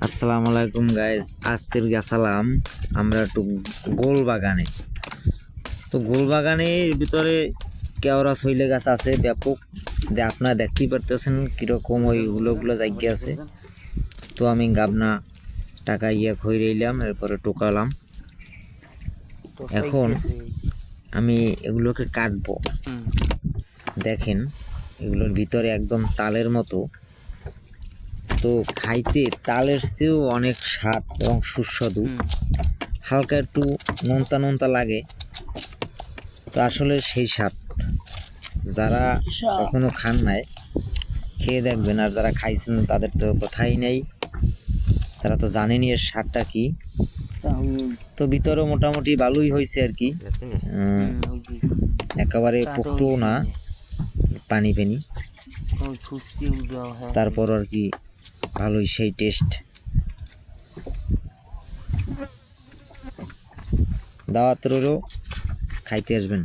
আসসালামু আলাইকুম গাইস, আজকের গেছিলাম আমরা একটু গোল বাগানে। তো গোল বাগানের ভিতরে কেওড়া শৈলে গাছ আছে ব্যাপক, আপনারা দেখতেই পারতেছেন কীরকম ওইগুলো জায়গা আছে। তো আমি গাবনা টাকা খই রইলাম, এরপরে টোকালাম। এখন আমি এগুলোকে কাটবো। দেখেন এগুলোর ভিতরে একদম তালের মতো, তো খাইতে তালের চেয়েও অনেক স্বাদ এবং সুস্বাদু, হালকা একটু নোনতা নোনতা লাগে। তো আসলে সেই স্বাদ যারা কখনো খান নাই খেয়ে দেখবেন, আর যারা খাইছেন তাদের তো কথাই নেই, তারা তো জানেনি এর স্বাদটা কি। তো ভিতরেও মোটামুটি ভালোই হয়েছে আর কি, একেবারে পোক্তও না, পানি পানি, তারপর আর কি ভালোই সেই টেস্ট। দাওয়াত রইলো, খাইতে আসবেন।